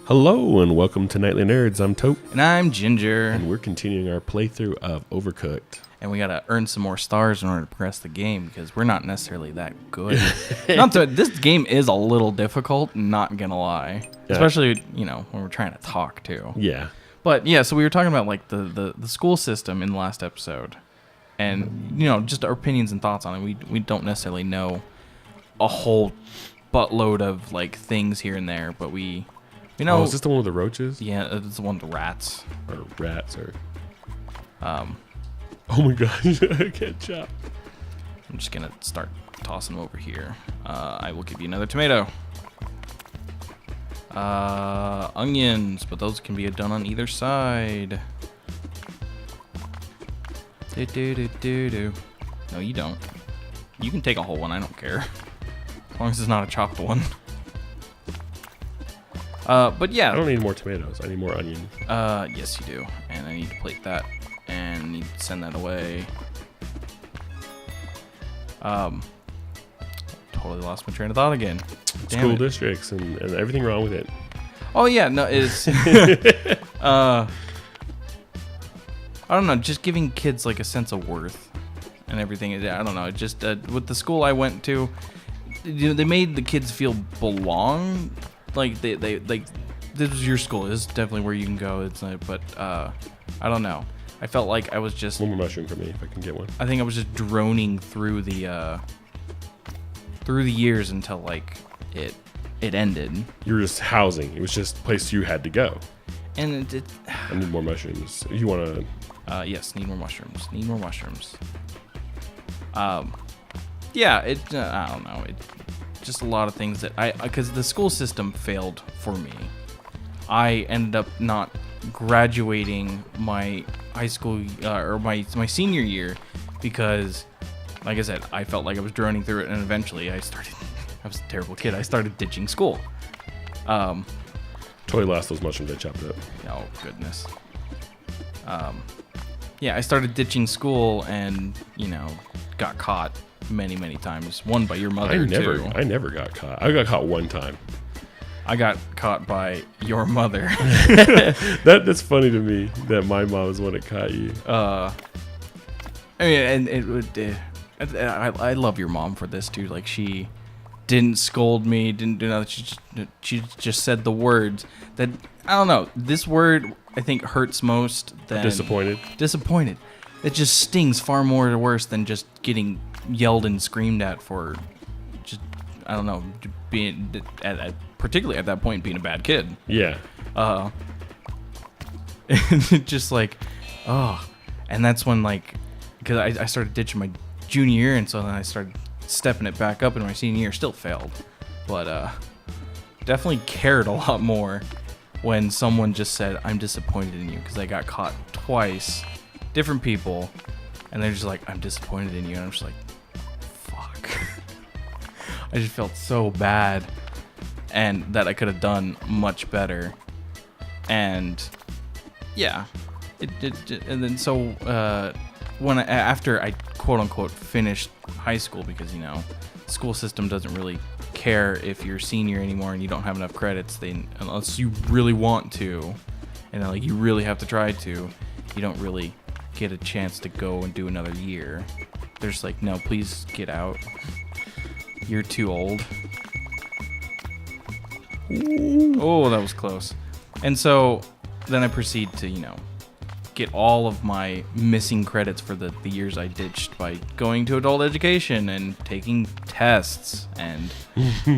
Hello and welcome to Nightly Nerds. I'm Tote. And I'm Ginger. And we're continuing our playthrough of Overcooked. And we gotta earn some more stars in order to progress the game because we're not necessarily that good. This game is a little difficult, not gonna lie. Yeah. Especially, when we're trying to talk too. Yeah. But yeah, so we were talking about like the school system in the last episode. And, just our opinions and thoughts on it. We don't necessarily know a whole buttload of like things here and there, but we... is this the one with the roaches? Yeah, it's the one with the rats. Or rats, or... Oh my gosh, I can't chop. I'm just going to start tossing them over here. I will give you another tomato. Onions, but those can be done on either side. No, you don't. You can take a whole one, I don't care. As long as it's not a chopped one. But yeah. I don't need more tomatoes. I need more onion. Yes, you do. And I need to plate that and need to send that away. Totally lost my train of thought again. School districts and everything wrong with it. Oh yeah, no, it's I don't know, just giving kids like a sense of worth and everything. I don't know, just with the school I went to, they made the kids feel belong. Like they like this was your school. This is definitely where you can go. It's like, but I don't know. I felt like I was just one more mushroom for me if I can get one. I think I was just droning through the years until like it ended. You were just housing. It was just a place you had to go. And it I need more mushrooms. You want to? Yes, need more mushrooms. Need more mushrooms. Yeah. I don't know. Just a lot of things that because the school system failed for me. I ended up not graduating my high school or my senior year because, like I said, I felt like I was droning through it, and eventually I was a terrible kid. I started ditching school. Totally lost those mushrooms I chopped up. Oh goodness. Yeah, I started ditching school and got caught many times. One by your mother too. I never got caught. I got caught one time. I got caught by your mother. That's funny to me that my mom was the one that caught you. I mean, and it would. I love your mom for this too. Like, she didn't scold me, didn't do nothing. She just said the words that I don't know. This word I think hurts most than disappointed. Disappointed. It just stings far more worse than just getting yelled and screamed at for just I don't know being particularly at that point being a bad kid. Yeah. Just like and that's when like because I started ditching my junior year, and so then I started stepping it back up in my senior year. Still failed, but definitely cared a lot more when someone just said I'm disappointed in you, because I got caught twice, different people, and they're just like I'm disappointed in you, and I'm just like fuck. I just felt so bad, and that I could have done much better. And yeah, and then so after I quote unquote finished high school, because the school system doesn't really care if you're a senior anymore and you don't have enough credits, unless you really want to, and like you really have to try to, you don't really get a chance to go and do another year. They're just like, no, please get out. You're too old. Ooh. Oh, that was close. And so then I proceed to, get all of my missing credits for the years I ditched by going to adult education and taking tests and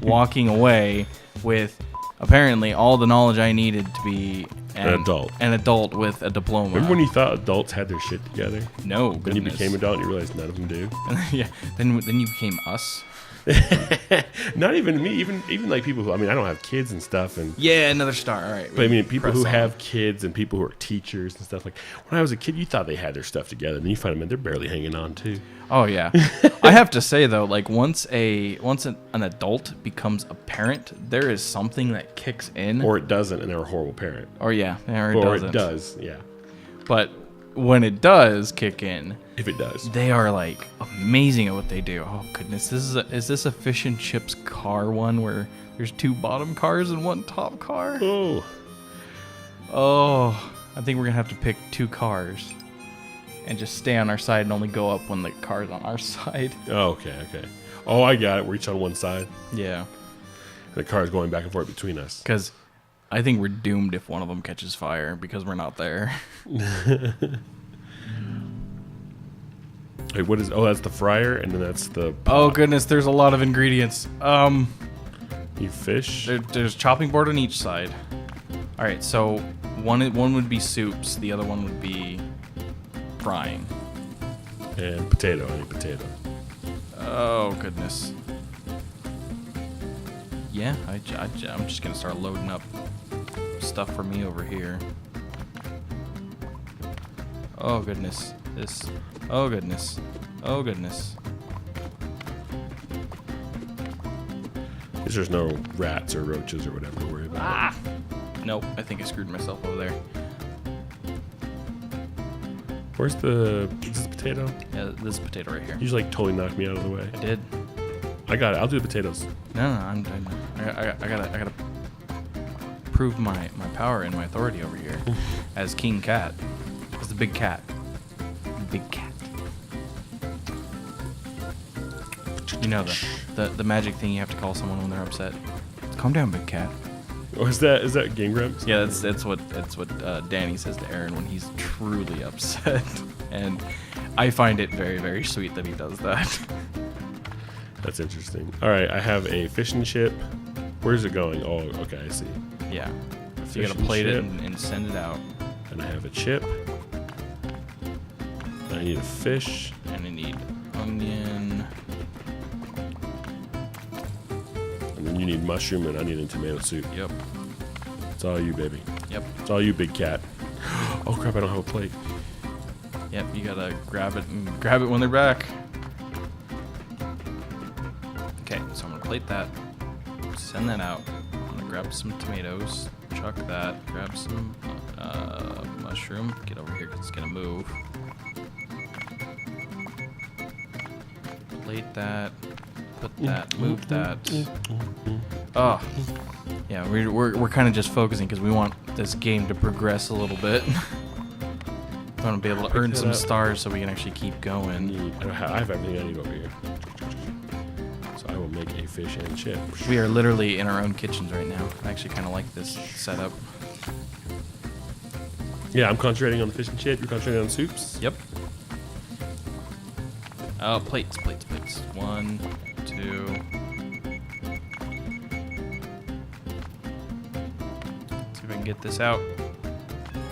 walking away with apparently all the knowledge I needed to be an adult with a diploma. Remember when you thought adults had their shit together? No, goodness. Then you became adult and you realized none of them do. Yeah, then you became us. Not even me, even like people who, I don't have kids and stuff, and yeah, another star. All right, but people who have kids and people who are teachers and stuff. Like when I was a kid, you thought they had their stuff together, and then you find them they're barely hanging on too. Oh yeah. I have to say though, like once an adult becomes a parent, there is something that kicks in, or it doesn't, and they're a horrible parent. Or yeah, or it doesn't. It does, yeah. But when it does kick in, if it does, they are like amazing at what they do. Oh goodness, is this a fish and chips car one where there's 2 bottom cars and 1 top car? Oh, I think we're gonna have to pick 2 cars and just stay on our side and only go up when the car's on our side. Oh, okay. Oh, I got it. We're each on one side. Yeah. The car's going back and forth between us. Because I think we're doomed if one of them catches fire because we're not there. Wait, what is? Oh, that's the fryer, and then that's the. Pot. Oh goodness, there's a lot of ingredients. You fish. There's chopping board on each side. All right, so one would be soups, the other one would be frying. And potato. I need potato. Oh goodness. Yeah, I'm just gonna start loading up stuff for me over here. Oh goodness. This. Oh goodness. Oh goodness. There's no rats or roaches or whatever to worry about. Ah! Nope, I think I screwed myself over there. Where's the... Is this potato? Yeah, this potato right here. You just like totally knocked me out of the way. I did. I got it. I'll do the potatoes. No, I gotta prove my power and my authority over here as King Cat. As the big cat. Big cat. You know the magic thing you have to call someone when they're upset. Calm down, big cat. Oh, is that Game Grumps? Yeah, that's what Danny says to Aaron when he's truly upset, and I find it very, very sweet that he does that. That's interesting. All right, I have a fish and chip. Where's it going? Oh, okay, I see. Yeah, so you gotta plate it and send it out. And I have a chip. I need a fish. And I need onion. And then you need mushroom, and I need a tomato soup. Yep. It's all you, baby. Yep. It's all you, big cat. Oh crap! I don't have a plate. Yep. You gotta grab it when they're back. Okay, so I'm gonna plate that. Send that out. I'm gonna grab some tomatoes. Chuck that. Grab some mushroom. Get over here 'cause it's gonna move. Plate that. Put that. Move that. Oh, yeah. We're kind of just focusing because we want this game to progress a little bit. We want to be able to earn some stars so we can actually keep going. I have everything I need over here. So I will make a fish and chip. We are literally in our own kitchens right now. I actually kind of like this setup. Yeah, I'm concentrating on the fish and chip. You're concentrating on soups? Yep. Oh, plates. 1, 2. See if I can get this out.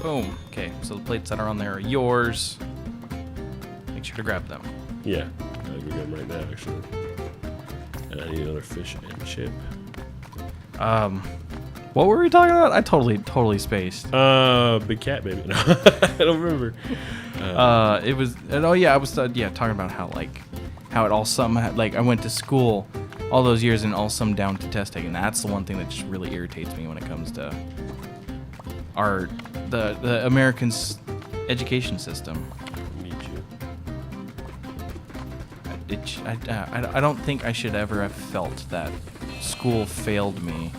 Boom. Okay, so the plates that are on there are yours. Make sure to grab them. Yeah, I'll go get them right now, actually. And I need another fish and chip. What were we talking about? I totally spaced. Big cat, baby. No, I don't remember. It was. Oh yeah, I was. Talking about how it all summed. Like I went to school all those years and all summed down to test taking. That's the one thing that just really irritates me when it comes to the American education system. Me too. I don't think I should ever have felt that school failed me,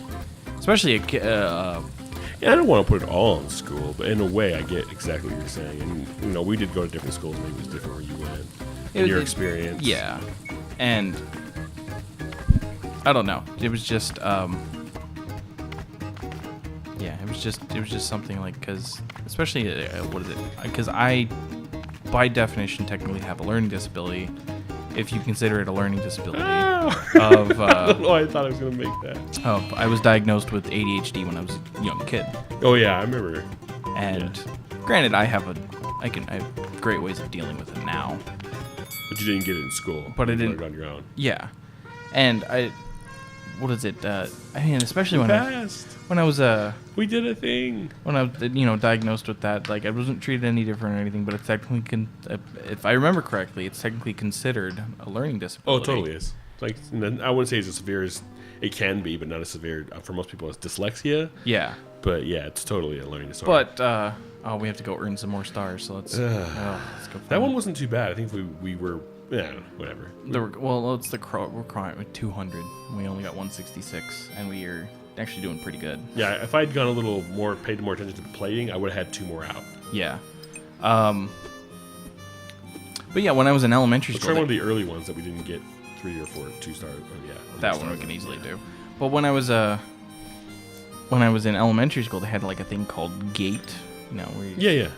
especially a kid. Yeah, I don't want to put it all on school, but in a way, I get exactly what you're saying. And we did go to different schools. Maybe it was different where you went. And your experience. Yeah, and I don't know. It was just. It was just something like because especially what is it? Because I, by definition, technically have a learning disability. If you consider it a learning disability. I don't know why I thought I was going to make that. I was diagnosed with ADHD when I was a young kid. Oh, yeah, I remember. And granted, I have great ways of dealing with it now. But you didn't get it in school. But I you didn't. learned on your own. Yeah. And what is it? Especially when I was we did a thing. When I was diagnosed with that, like I wasn't treated any different or anything, but it's technically if I remember correctly, it's technically considered a learning disability. Oh, it totally is. Like I wouldn't say it's as severe as it can be, but not as severe for most people as dyslexia. Yeah. But yeah, it's totally a learning disorder. But Oh, we have to go earn some more stars. So let's go. That one wasn't too bad. I think we were, whatever. It's the we're crying with 200. We only got 166, and we are actually doing pretty good. Yeah, if I'd gone a little more, paid more attention to the plating, I would have had 2 more out. Yeah. But yeah, when I was in elementary Let's school, try one of the early ones that we didn't get 3 or 4, 2 stars. Oh, yeah, that one we can easily do. But when I was in elementary school, they had like a thing called gate. Where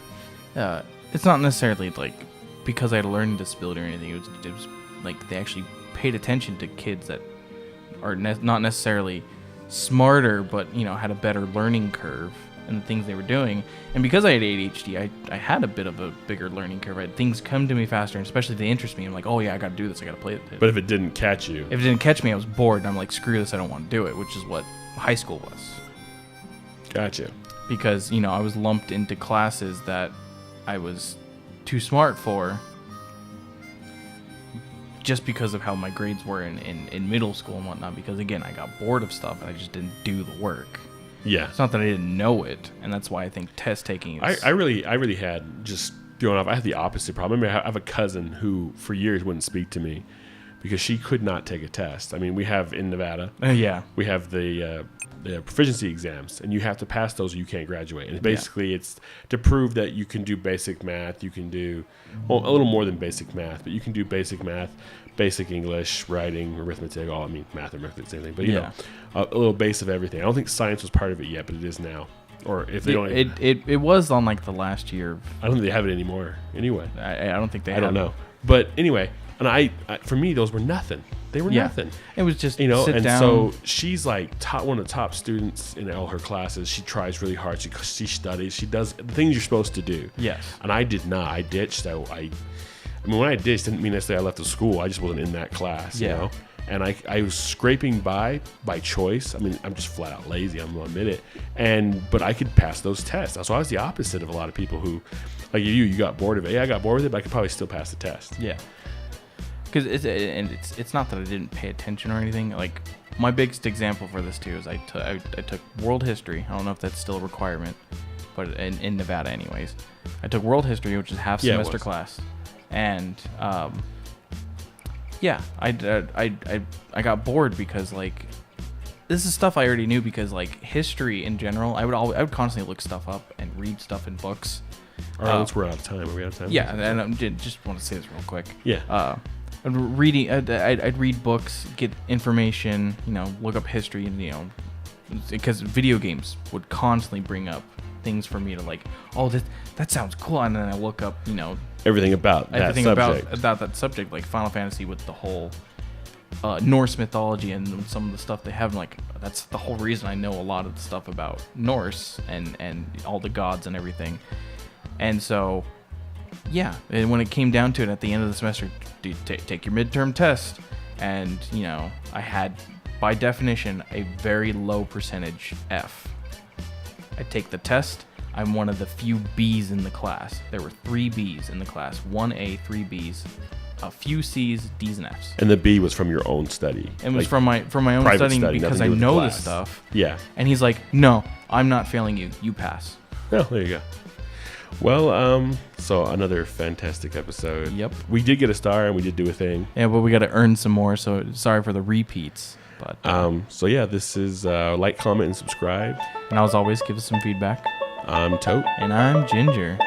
it's not necessarily like because I had a learning disability or anything. It was like they actually paid attention to kids that are not necessarily smarter, but had a better learning curve and the things they were doing. And because I had ADHD, I had a bit of a bigger learning curve. I had things come to me faster, and especially if they interest me. I'm like, oh yeah, I got to do this. I got to play it. But if it didn't catch you, I was bored. And I'm like, screw this. I don't want to do it. Which is what high school was. Gotcha. Because I was lumped into classes that I was too smart for. Just because of how my grades were in middle school and whatnot. Because again, I got bored of stuff and I just didn't do the work. Yeah. It's not that I didn't know it, and that's why I think test taking is... I really had, just throwing off, I had the opposite problem. I remember I have a cousin who, for years, wouldn't speak to me because she could not take a test. I mean, we have, in Nevada, we have the proficiency exams, and you have to pass those or you can't graduate. And basically, it's to prove that you can do basic math, you can do, a little more than basic math, but you can do basic math, basic English, writing, arithmetic, math and arithmetic, same thing. But, a little base of everything. I don't think science was part of it yet, but it is now. Or if they don't... It was on, like, the last year. I don't think they have it anymore anyway. I don't think they have it. I don't know. But anyway, and I for me, those were nothing. They were nothing. It was just, sit and down. So she's, like, one of the top students in all her classes. She tries really hard. She studies. She does the things you're supposed to do. Yes. And I did not. I ditched. I mean, when I ditched, didn't mean necessarily I left the school. I just wasn't in that class, you know? And I was scraping by choice. I mean, I'm just flat out lazy. I'm going to admit it. But I could pass those tests. So I was the opposite of a lot of people who, like you got bored of it. Yeah, I got bored with it, but I could probably still pass the test. Yeah. Because it's not that I didn't pay attention or anything. Like, my biggest example for this, too, is I took world history. I don't know if that's still a requirement, but in Nevada anyways. I took world history, which is half semester class. And I got bored because, like, this is stuff I already knew because, like, history in general, I would constantly look stuff up and read stuff in books. All right, we're out of time. Are we out of time? Yeah, and I just want to say this real quick. Yeah. I'd read books, get information, look up history, and because video games would constantly bring up things for me to like, oh, that sounds cool, and then I look up, everything about that subject. about that subject, like Final Fantasy with the whole Norse mythology and some of the stuff they have. Like, that's the whole reason I know a lot of the stuff about Norse and all the gods and everything. And so, yeah, and when it came down to it at the end of the semester, take your midterm test, and I had, by definition, a very low percentage F. I take the test. I'm one of the few B's in the class. There were 3 B's in the class. 1 A, 3 B's, a few C's, D's, and F's. And the B was from your own study. It was from my own studying because I know this stuff. Yeah. And he's like, no, I'm not failing you. You pass. Oh, there you go. Well, so another fantastic episode. Yep. We did get a star and we did do a thing. Yeah, but we got to earn some more. So sorry for the repeats. But so yeah, this is like, comment, and subscribe. And as always, give us some feedback. I'm Tote. And I'm Ginger.